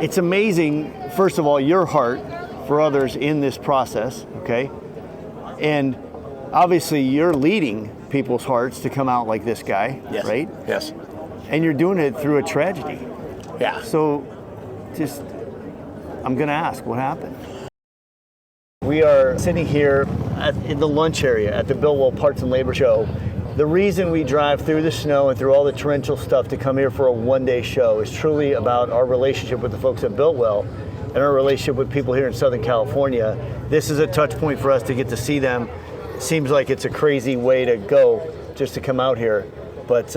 it's amazing, first of all, your heart for others in this process, okay? And obviously you're leading people's hearts to come out like this guy, yes. right? Yes. And you're doing it through a tragedy. Yeah. So I'm gonna ask, what happened? We are sitting here in the lunch area at the Biltwell Parts and Labor show. The reason we drive through the snow and through all the torrential stuff to come here for a one-day show is truly about our relationship with the folks at Biltwell and our relationship with people here in Southern California. This is a touch point for us to get to see them. It seems like it's a crazy way to go just to come out here, but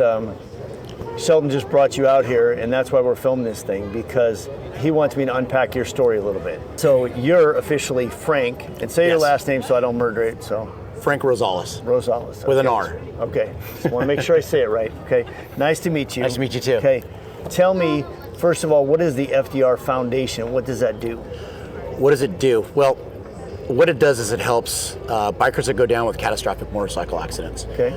Sheldon just brought you out here, and that's why we're filming this thing, because he wants me to unpack your story a little bit. So you're officially Frank, and say your last name so I don't murder it. So Frank Rossles. Rossles. Okay. With an R. Okay. Just want to make sure I say it right. Okay. Nice to meet you. Nice to meet you too. Okay. Tell me, first of all, what is the FDR Foundation? What does that do? What does it do? Well, what it does is it helps bikers that go down with catastrophic motorcycle accidents. Okay.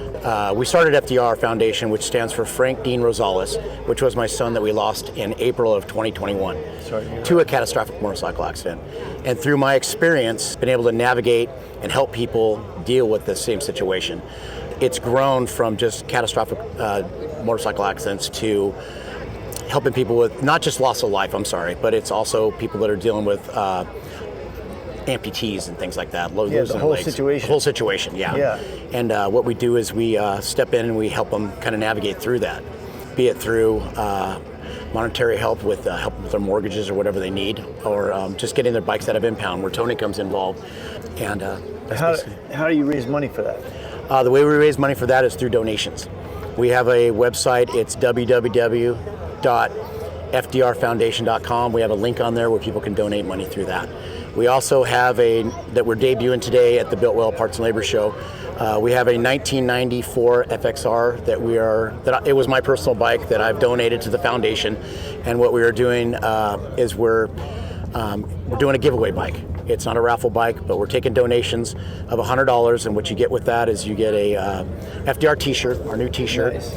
We started FDR Foundation, which stands for Frank Dean Rossles, which was my son that we lost in April of 2021 to a catastrophic motorcycle accident. And through my experience, been able to navigate and help people deal with the same situation. It's grown from just catastrophic motorcycle accidents to helping people with not just loss of life, but it's also people that are dealing with amputees and things like that. The whole situation. The whole situation, yeah. And what we do is we step in and we help them kind of navigate through that, be it through monetary help with help with their mortgages or whatever they need, or just getting their bikes out of impound where towing comes involved. And how do you raise money for that? The way we raise money for that is through donations. We have a website. It's www.fdrfoundation.com. We have a link on there where people can donate money through that. We also have that we're debuting today at the Biltwell Parts and Labor show. We have a 1994 FXR that it was my personal bike that I've donated to the foundation. And what we are doing is we're doing a giveaway bike. It's not a raffle bike, but we're taking donations of $100, and what you get with that is you get a FDR t-shirt, our new t-shirt. Nice.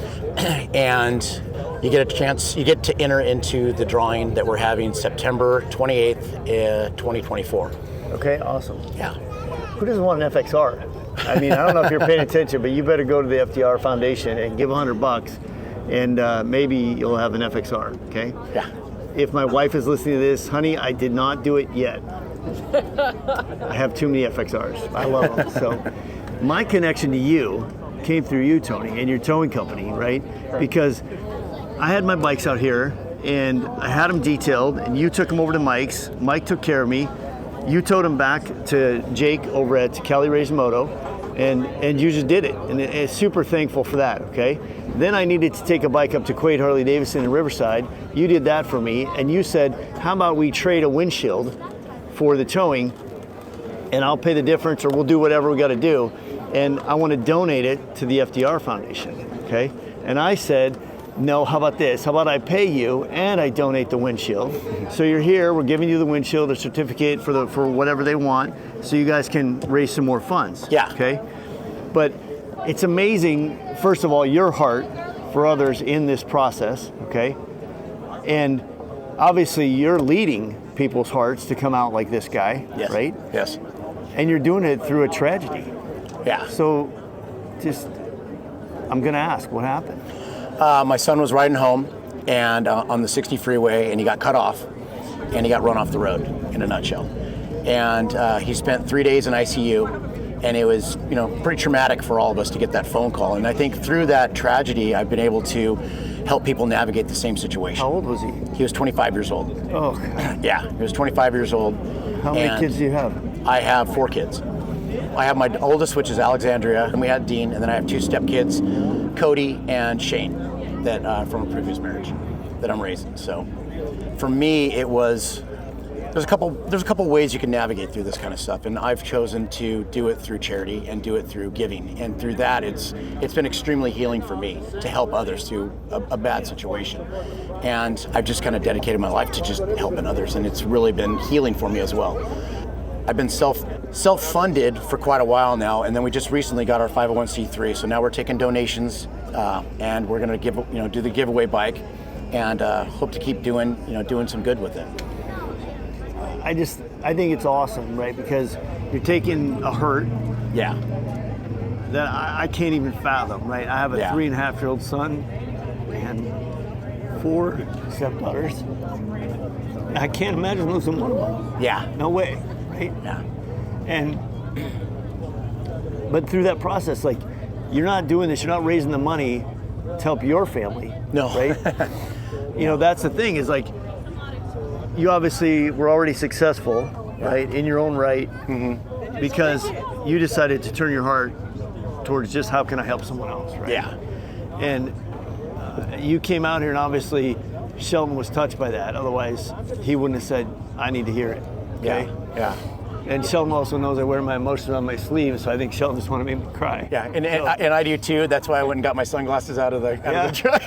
And you get a chance, you get to enter into the drawing that we're having September 28th, 2024. Okay, awesome. Yeah. Who doesn't want an FXR? I mean, I don't know if you're paying attention, but you better go to the FDR Foundation and give $100, and maybe you'll have an FXR, okay? Yeah. If my wife is listening to this, honey, I did not do it yet. I have too many FXRs. I love them. So my connection to you came through you, Tony, and your towing company, right? Because I had my bikes out here and I had them detailed, and you took them over to Mike's. Mike took care of me. You towed them back to Jake over at Cali Ray's Moto, and you just did it. And it's super thankful for that, okay? Then I needed to take a bike up to Quaid Harley-Davidson in Riverside. You did that for me, and you said, how about we trade a windshield for the towing, and I'll pay the difference, or we'll do whatever we got to do, and I want to donate it to the FDR Foundation, okay? And I said, no, how about this? How about I pay you and I donate the windshield? So you're here, we're giving you the windshield, a certificate for whatever they want, so you guys can raise some more funds. Yeah. Okay? But it's amazing, first of all, your heart for others in this process, okay? And obviously you're leading people's hearts to come out like this guy, right? Yes. And you're doing it through a tragedy. Yeah. So I'm gonna ask, what happened? My son was riding home and on the 60 freeway, and he got cut off, and he got run off the road, in a nutshell. And he spent 3 days in ICU, and it was, pretty traumatic for all of us to get that phone call. And I think through that tragedy, I've been able to help people navigate the same situation. How old was he? He was 25 years old. Oh, God. Yeah, he was 25 years old. How many kids do you have? I have 4 kids. I have my oldest, which is Alexandria, and we had Dean, and then I have 2 stepkids, Cody and Shane, that from a previous marriage that I'm raising. So for me, it was, there's a couple ways you can navigate through this kind of stuff, and I've chosen to do it through charity and do it through giving, and through that it's been extremely healing for me to help others through a bad situation. And I've just kind of dedicated my life to just helping others, and it's really been healing for me as well. I've been self-funded for quite a while now, and then we just recently got our 501c3, so now we're taking donations, and we're going to do the giveaway bike. and hope to keep doing some good with it. I think it's awesome, right? Because you're taking a hurt Yeah. that I can't even fathom, right? I have a 3.5-year-old son and 4 stepdaughters. I can't imagine losing one of them. Yeah. No way, right? Yeah. But through that process, like, you're not doing this, you're not raising the money to help your family. No. Right? That's the thing, is like, you obviously were already successful, right, in your own right, because you decided to turn your heart towards just how can I help someone else, right? Yeah. And you came out here, and obviously Sheldon was touched by that. Otherwise, he wouldn't have said, I need to hear it. Okay? Yeah. And Sheldon also knows I wear my emotions on my sleeve, so I think Sheldon just wanted to make me cry. Yeah, and I do too. That's why I went and got my sunglasses out of the truck,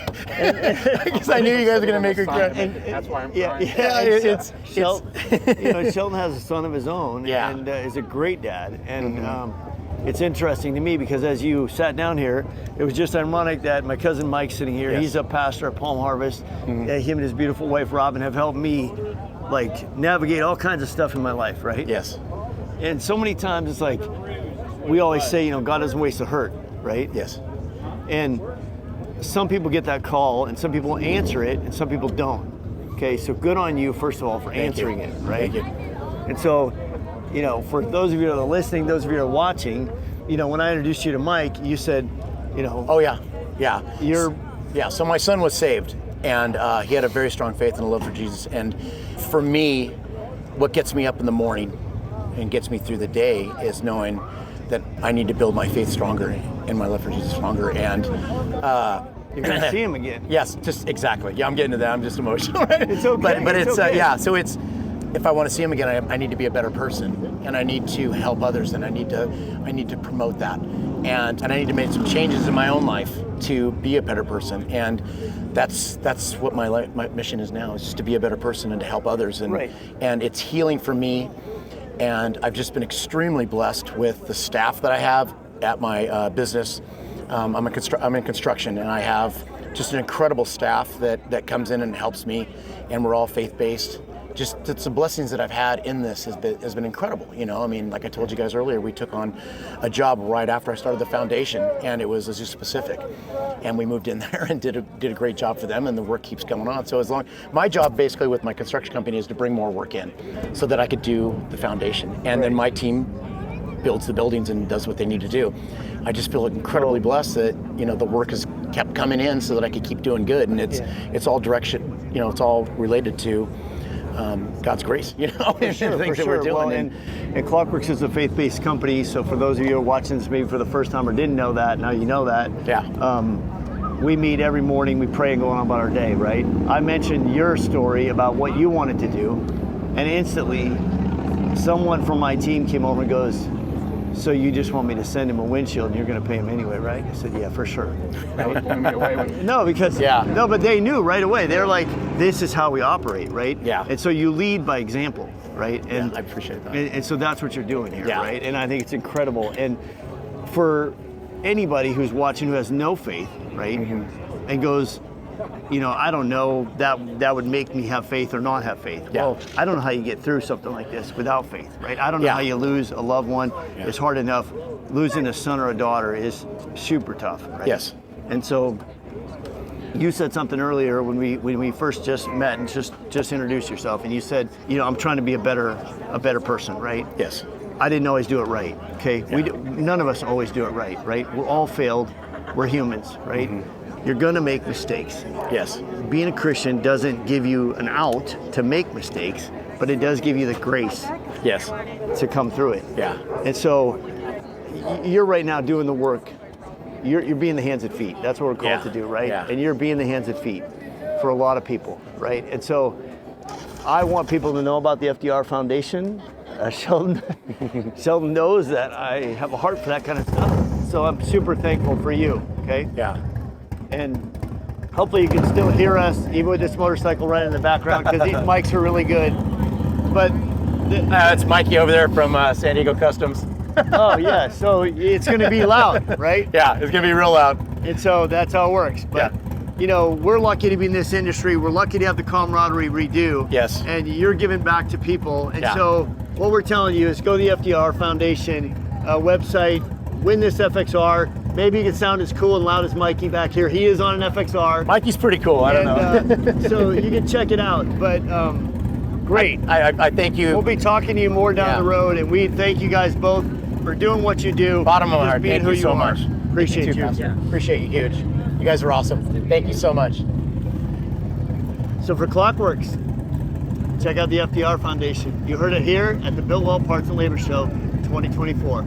because I knew you guys were gonna make her cry. That's why I'm crying. It's Sheldon. Sheldon has a son of his own, and is a great dad. And it's interesting to me because as you sat down here, it was just ironic that my cousin Mike's sitting here. Yes. He's a pastor at Palm Harvest. Him and his beautiful wife Robin have helped me, like, navigate all kinds of stuff in my life, right? Yes. And so many times it's like, we always say, God doesn't waste a hurt, right? Yes. And some people get that call, and some people answer it, and some people don't. Okay, so good on you, first of all, for answering it, right? Thank you. And so, for those of you that are listening, those of you that are watching, when I introduced you to Mike, you said, Oh yeah. So my son was saved, and he had a very strong faith and a love for Jesus. And for me, what gets me up in the morning and gets me through the day is knowing that I need to build my faith stronger and my love for Jesus stronger. And you're going to see him again. Yes, just exactly. Yeah, I'm getting to that. I'm just emotional. It's okay. But it's okay. So it's, if I want to see him again, I need to be a better person, and I need to help others, and I need to promote that, and I need to make some changes in my own life to be a better person. And that's what my mission is now, is just to be a better person and to help others. And right. And it's healing for me. And I've just been extremely blessed with the staff that I have at my business. I'm in construction, and I have just an incredible staff that comes in and helps me, and we're all faith-based. Just the blessings that I've had in this has been incredible. Like I told you guys earlier, we took on a job right after I started the foundation, and it was Azusa Pacific, and we moved in there and did a great job for them, and the work keeps going on. So my job basically with my construction company is to bring more work in, so that I could do the foundation, and then my team builds the buildings and does what they need to do. I just feel incredibly blessed that the work has kept coming in so that I could keep doing good, and it's all direction. It's all related to God's grace, For sure, the things that we're doing. Well, and Klockworks is a faith-based company, so for those of you who are watching this maybe for the first time or didn't know that, now you know that. Yeah. We meet every morning, we pray and go on about our day, right? I mentioned your story about what you wanted to do, and instantly someone from my team came over and goes, so you just want me to send him a windshield and you're going to pay him anyway, right? I said, yeah, for sure. Right? No, because but they knew right away. They're like, this is how we operate, right? Yeah. And so you lead by example, right? And I appreciate that. And so that's what you're doing here, right? And I think it's incredible. And for anybody who's watching who has no faith, right, and goes, I don't know, that would make me have faith or not have faith. Yeah. Well, I don't know how you get through something like this without faith, right? I don't know how you lose a loved one. Yeah. It's hard enough. Losing a son or a daughter is super tough, right? Yes. And so you said something earlier when we first just met and just introduced yourself, and you said, I'm trying to be a better person, right? Yes. I didn't always do it right, okay? Yeah. None of us always do it right? We're all failed. We're humans, right? You're gonna make mistakes. Yes. Being a Christian doesn't give you an out to make mistakes, but it does give you the grace Yes. to come through it. Yeah. And so you're right now doing the work. You're being the hands and feet. That's what we're called to do, right? Yeah. And you're being the hands and feet for a lot of people, right? And so I want people to know about the FDR Foundation. Sheldon knows that I have a heart for that kind of stuff. So I'm super thankful for you, okay? Yeah. And hopefully you can still hear us, even with this motorcycle running in the background, because these mics are really good. But it's Mikey over there from San Diego Customs. oh yeah, so it's going to be loud, right? Yeah, it's going to be real loud. And so that's how it works. But you know, we're lucky to be in this industry. We're lucky to have the camaraderie we do. Yes. And you're giving back to people. And Yeah. so what we're telling you is go to the FDR Foundation website, win this FXR. Maybe you can sound as cool and loud as Mikey back here. He is on an FXR. Mikey's pretty cool. I don't know. So you can check it out. But great. I thank you. We'll be talking to you more down the road, and we thank you guys both for doing what you do. Bottom of my just heart, being thank who you so are. much. Appreciate you. Pastor. Appreciate you huge. You guys are awesome. Thank you so much. So for Klockworks, check out the FDR Foundation. You heard it here at the Biltwell Parts and Labor Show 2024.